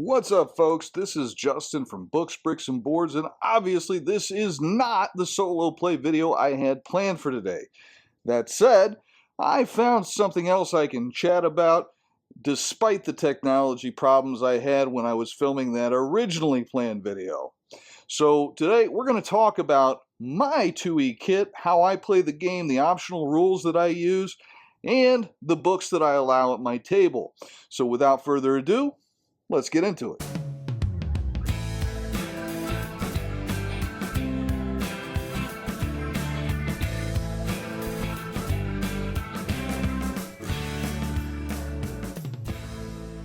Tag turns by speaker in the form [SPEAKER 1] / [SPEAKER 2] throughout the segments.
[SPEAKER 1] What's up, folks? This is Justin from Books, Bricks, and Boards, and obviously this is not the solo play video I had planned for today. That said, I found something else I can chat about despite the technology problems I had when I was filming that originally planned video. So today we're going to talk about my 2E kit, how I play the game, the optional rules that I use, and the books that I allow at my table. So without further ado, let's get into it.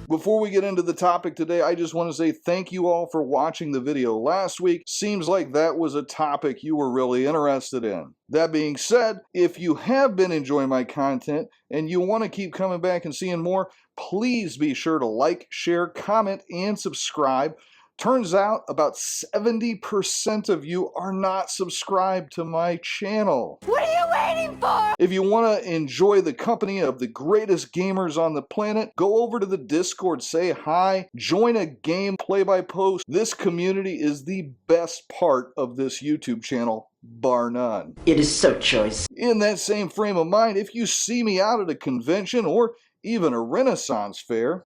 [SPEAKER 1] Before we get into the topic today, I just want to say thank you all for watching the video last week. Seems like that was a topic you were really interested in. That being said, if you have been enjoying my content and you want to keep coming back and seeing more, please be sure to like, share, comment, and subscribe. Turns out about 70% of you are not subscribed to my channel.
[SPEAKER 2] What are you waiting for?
[SPEAKER 1] If you want to enjoy the company of the greatest gamers on the planet, go over to the Discord, say hi, join a game, play by post. This community is the best part of this YouTube channel, bar none.
[SPEAKER 2] It is so choice.
[SPEAKER 1] In that same frame of mind, if you see me out at a convention or even a Renaissance fair,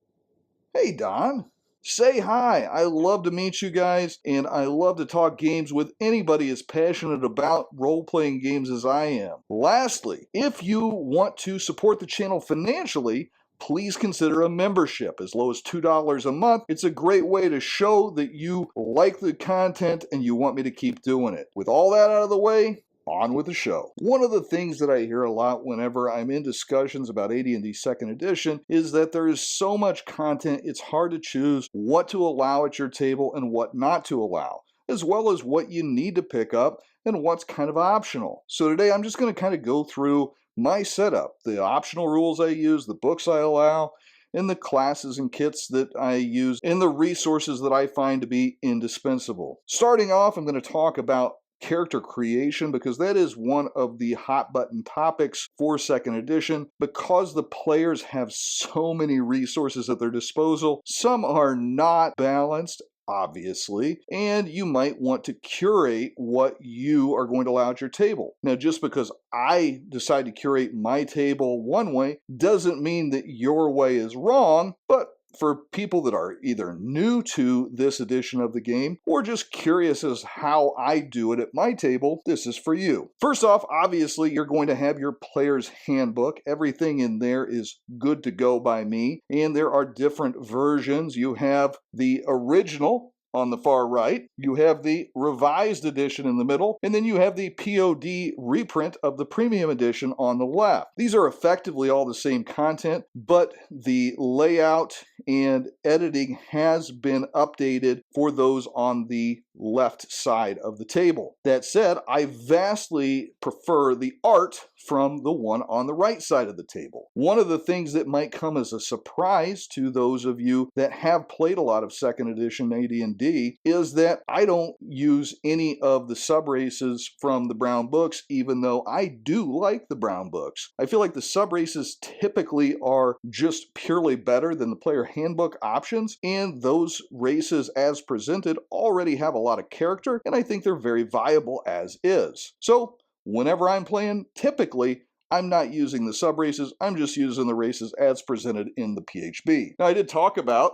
[SPEAKER 1] hey Don, say hi. I love to meet you guys, and I love to talk games with anybody as passionate about role-playing games as I am. Lastly, if you want to support the channel financially, please consider a membership as low as $2 a month. It's a great way to show that you like the content and you want me to keep doing it. With all that out of the way, on with the show. One of the things that I hear a lot whenever I'm in discussions about AD&D 2nd edition is that there is so much content it's hard to choose what to allow at your table and what not to allow, as well as what you need to pick up and what's kind of optional. So today I'm just going to kind of go through my setup, the optional rules I use, the books I allow, and the classes and kits that I use, and the resources that I find to be indispensable. Starting off, I'm going to talk about character creation, because that is one of the hot button topics for 2nd edition. Because the players have so many resources at their disposal, some are not balanced, obviously, and you might want to curate what you are going to allow at your table. Now, just because I decide to curate my table one way doesn't mean that your way is wrong, but for people that are either new to this edition of the game or just curious as how I do it at my table, this is for you. First off, obviously, you're going to have your player's handbook. Everything in there is good to go by me, and there are different versions. You have the original on the far right, you have the revised edition in the middle, and then you have the POD reprint of the premium edition on the left. These are effectively all the same content, but the layout and editing has been updated for those on the left side of the table. That said, I vastly prefer the art from the one on the right side of the table. One of the things that might come as a surprise to those of you that have played a lot of 2nd edition AD&D is that I don't use any of the sub-races from the brown books, even though I do like the brown books. I feel like the sub-races typically are just purely better than the player handbook options, and those races as presented already have a lot of character, and I think they're very viable as is. So whenever I'm playing, typically I'm not using the sub races, I'm just using the races as presented in the PHB. Now, I did talk about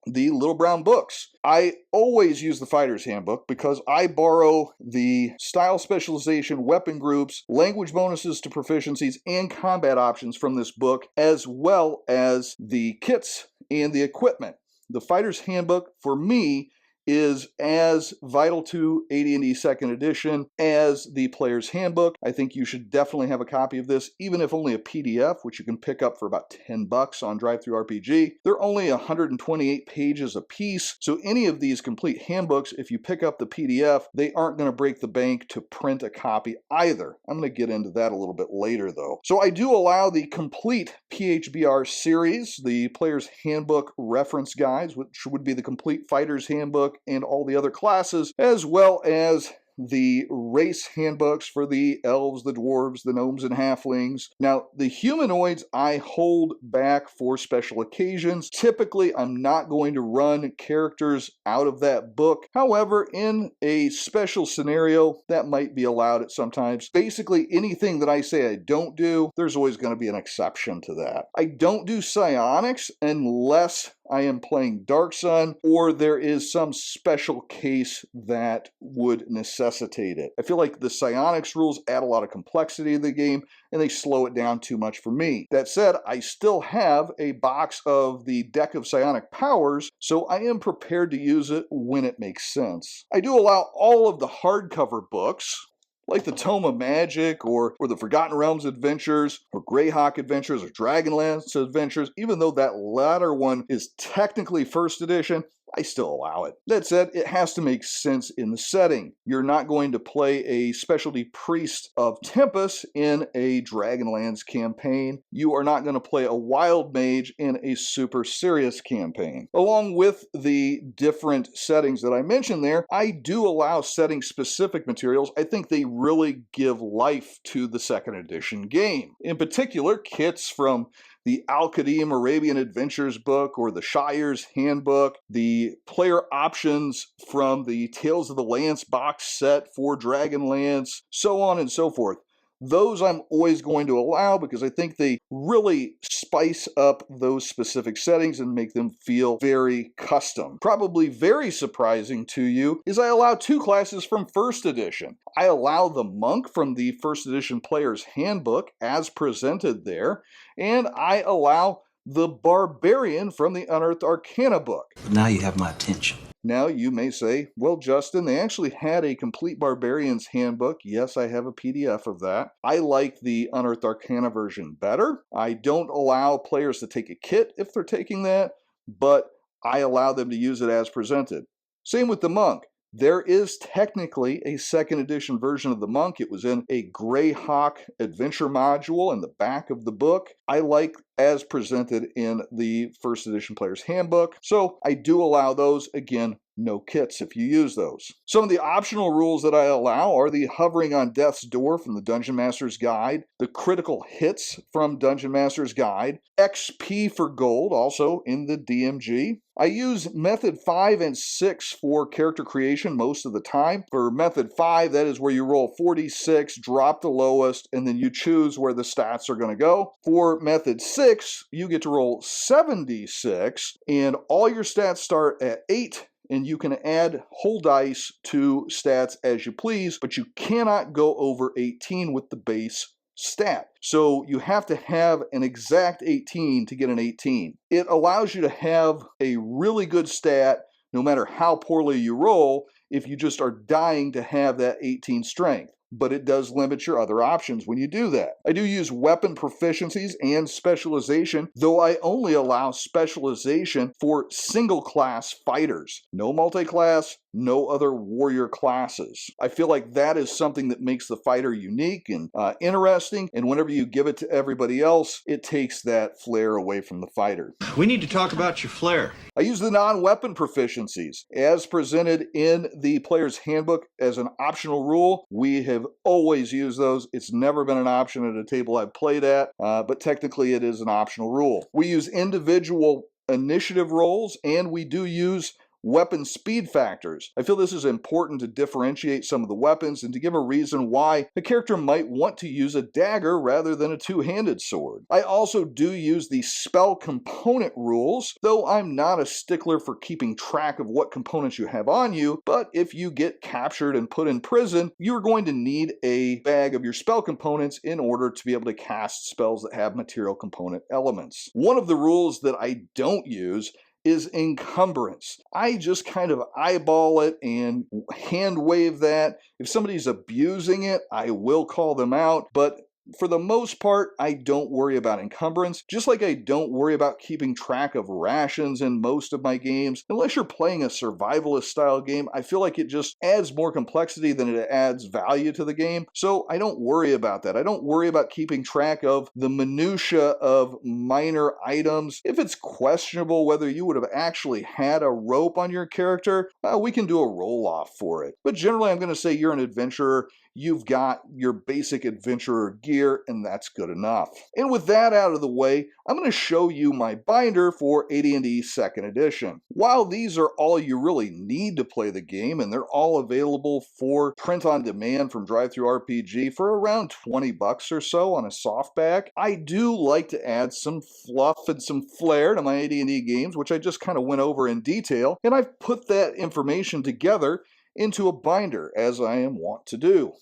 [SPEAKER 1] the little brown books. I always use the fighter's handbook because I borrow the style specialization, weapon groups, language bonuses to proficiencies, and combat options from this book, as well as the kits and the equipment. The fighter's handbook, for me, is as vital to AD&D 2nd edition as the player's handbook. I think you should definitely have a copy of this, even if only a PDF, which you can pick up for about $10 on DriveThruRPG. They're only 128 pages a piece, so any of these complete handbooks, if you pick up the PDF, they aren't going to break the bank to print a copy either. I'm going to get into that a little bit later, though. So I do allow the complete PHBR series, the player's handbook reference guides, which would be the complete fighter's handbook and all the other classes, as well as the race handbooks for the elves, the dwarves, the gnomes, and halflings. Now, the humanoids I hold back for special occasions. Typically, I'm not going to run characters out of that book. However, in a special scenario, that might be allowed at sometimes. Basically, anything that I say I don't do, there's always going to be an exception to that. I don't do psionics unless I am playing Dark Sun, or there is some special case that would necessitate it. I feel like the psionics rules add a lot of complexity to the game, and they slow it down too much for me. That said, I still have a box of the deck of psionic powers, so I am prepared to use it when it makes sense. I do allow all of the hardcover books, like the Tome of Magic, or the Forgotten Realms Adventures, or Greyhawk Adventures, or Dragonlance Adventures. Even though that latter one is technically first edition, I still allow it. That said, it has to make sense in the setting. You're not going to play a specialty priest of Tempest in a Dragonlance campaign. You are not going to play a wild mage in a super serious campaign. Along with the different settings that I mentioned there, I do allow setting-specific materials. I think they really give life to the second edition game. In particular, kits from the Al-Qadim Arabian Adventures book, or the Shire's Handbook, the player options from the Tales of the Lance box set for Dragonlance, so on and so forth. Those I'm always going to allow because I think they really spice up those specific settings and make them feel very custom. Probably very surprising to you is I allow two classes from first edition. I allow the monk from the first edition player's handbook as presented there, and I allow the barbarian from the Unearthed Arcana book.
[SPEAKER 3] Now you have my attention.
[SPEAKER 1] Now you may say, well, Justin, they actually had a complete Barbarian's Handbook. Yes, I have a PDF of that. I like the Unearthed Arcana version better. I don't allow players to take a kit if they're taking that, but I allow them to use it as presented. Same with the Monk. There is technically a second edition version of the Monk. It was in a Greyhawk adventure module in the back of the book. I like as presented in the first edition player's handbook. So I do allow those. Again, no kits if you use those. Some of the optional rules that I allow are the hovering on death's door from the Dungeon Master's Guide, the critical hits from Dungeon Master's Guide, XP for gold also in the DMG. I use method 5 and 6 for character creation most of the time. For method 5, that is where you roll 46, drop the lowest, and then you choose where the stats are going to go. For method 6, you get to roll 76, and all your stats start at 8, and you can add whole dice to stats as you please, but you cannot go over 18 with the base stat. So you have to have an exact 18 to get an 18. It allows you to have a really good stat no matter how poorly you roll if you just are dying to have that 18 strength. But it does limit your other options when you do that. I do use weapon proficiencies and specialization, though I only allow specialization for single class fighters. No multi-class, no other warrior classes. I feel like that is something that makes the fighter unique and interesting, and whenever you give it to everybody else, it takes that flair away from the fighter.
[SPEAKER 3] We need to talk about your flair.
[SPEAKER 1] I use the non-weapon proficiencies as presented in the player's handbook as an optional rule. We have always used those. It's never been an option at a table I've played at, but technically it is an optional rule. We use individual initiative rolls, and we do use weapon speed factors. I feel this is important to differentiate some of the weapons and to give a reason why a character might want to use a dagger rather than a two-handed sword. I also do use the spell component rules, though I'm not a stickler for keeping track of what components you have on you, but if you get captured and put in prison, you're going to need a bag of your spell components in order to be able to cast spells that have material component elements. One of the rules that I don't use is encumbrance. I just kind of eyeball it and hand wave that. If somebody's abusing it, I will call them out, but For the most part, I don't worry about encumbrance, just like I don't worry about keeping track of rations in most of my games. Unless you're playing a survivalist style game, I feel like it just adds more complexity than it adds value to the game. So I don't worry about that. I don't worry about keeping track of the minutia of minor items. If it's questionable whether you would have actually had a rope on your character, we can do a roll off for it. But generally, I'm going to say you're an adventurer. You've got your basic adventurer gear, and that's good enough. And with that out of the way, I'm going to show you my binder for AD&D 2nd Edition. While these are all you really need to play the game, and they're all available for print on demand from DriveThruRPG for around 20 bucks or so on a softback, I do like to add some fluff and some flair to my AD&D games, which I just kind of went over in detail, and I've put that information together into a binder, as I am wont to do.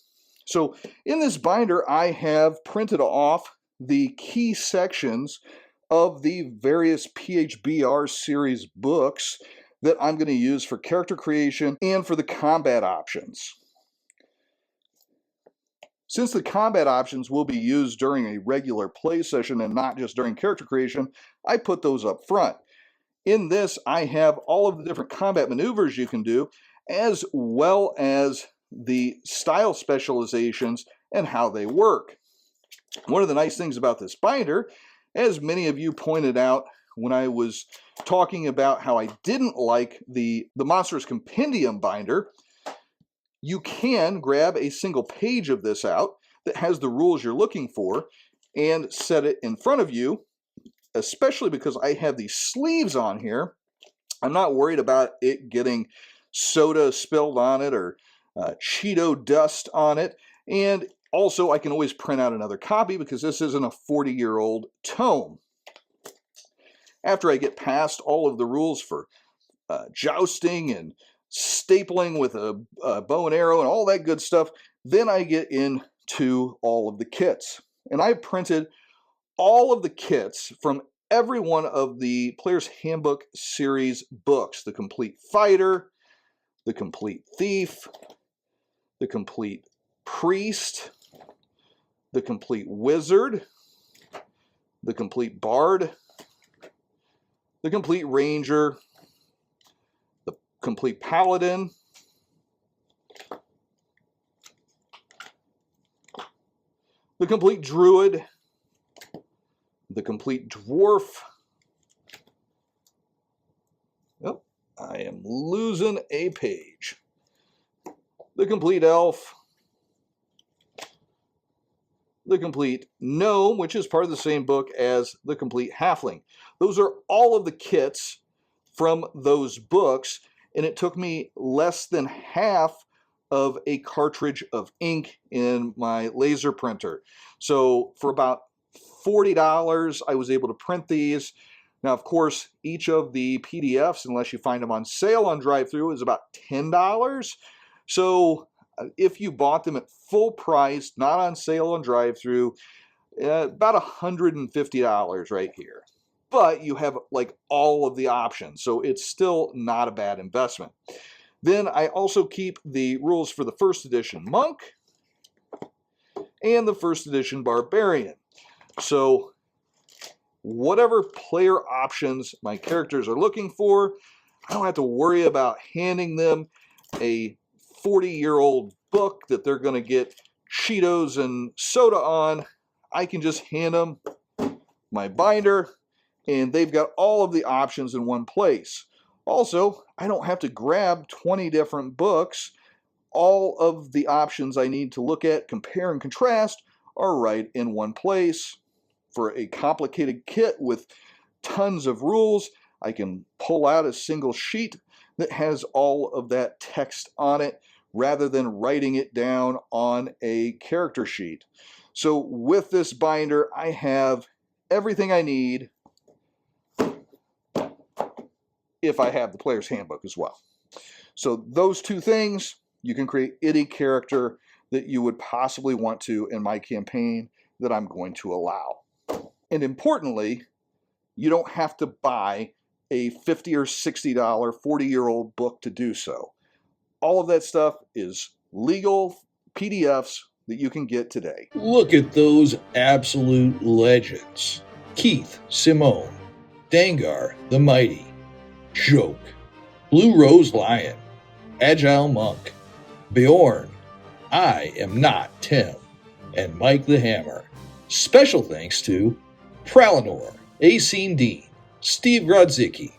[SPEAKER 1] So in this binder, I have printed off the key sections of the various PHBR series books that I'm going to use for character creation and for the combat options. Since the combat options will be used during a regular play session and not just during character creation, I put those up front. In this, I have all of the different combat maneuvers you can do, as well as the style specializations and how they work. One of the nice things about this binder, as many of you pointed out when I was talking about how I didn't like the Monstrous Compendium binder, you can grab a single page of this out that has the rules you're looking for and set it in front of you, especially because I have these sleeves on here. I'm not worried about it getting soda spilled on it or Cheeto dust on it. And also, I can always print out another copy because this isn't a 40-year-old tome. After I get past all of the rules for jousting and stapling with a bow and arrow and all that good stuff, then I get into all of the kits. And I've printed all of the kits from every one of the Player's Handbook series books: the Complete Fighter, the Complete Thief, the Complete Priest, the Complete Wizard, the Complete Bard, the Complete Ranger, the Complete Paladin, the Complete Druid, the Complete Dwarf. Oh, I am losing a page. The Complete Elf, the Complete Gnome, which is part of the same book as the Complete Halfling. Those are all of the kits from those books, and it took me less than half of a cartridge of ink in my laser printer. So for about $40, I was able to print these. Now, of course, each of the PDFs, unless you find them on sale on DriveThru, is about $10. So if you bought them at full price, not on sale on DriveThru, about $150 right here. But you have like all of the options, so it's still not a bad investment. Then I also keep the rules for the 1st edition Monk and the 1st edition Barbarian. So whatever player options my characters are looking for, I don't have to worry about handing them a 40-year-old book that they're going to get Cheetos and soda on. I can just hand them my binder, and they've got all of the options in one place. Also, I don't have to grab 20 different books. All of the options I need to look at, compare, and contrast are right in one place. For a complicated kit with tons of rules, I can pull out a single sheet that has all of that text on it rather than writing it down on a character sheet. So with this binder, I have everything I need if I have the Player's Handbook as well. So those two things, you can create any character that you would possibly want to in my campaign that I'm going to allow. And importantly, you don't have to buy a $50 or $60 40-year-old book to do so. All of that stuff is legal PDFs that you can get today.
[SPEAKER 4] Look at those absolute legends. Keith, Simone, Dangar, the Mighty, Joke, Blue Rose Lion, Agile Monk, Bjorn, I Am Not Tim, and Mike the Hammer. Special thanks to Pralinor, Acine Dean, Steve Grodzicki,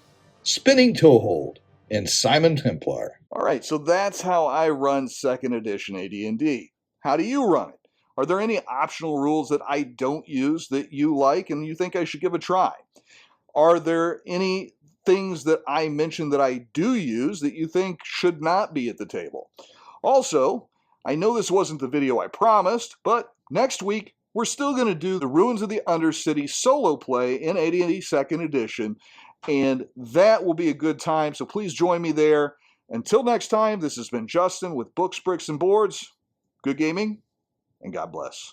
[SPEAKER 4] Spinning Toehold, and Simon Templar.
[SPEAKER 1] All right, so that's how I run 2nd edition AD&D. How do you run it? Are there any optional rules that I don't use that you like and you think I should give a try? Are there any things that I mentioned that I do use that you think should not be at the table? Also, I know this wasn't the video I promised, but next week we're still going to do the Ruins of the Undercity solo play in AD&D 2nd edition, and that will be a good time, so please join me there. Until next time, this has been Justin with Books, Bricks, and Boards. Good gaming, and God bless.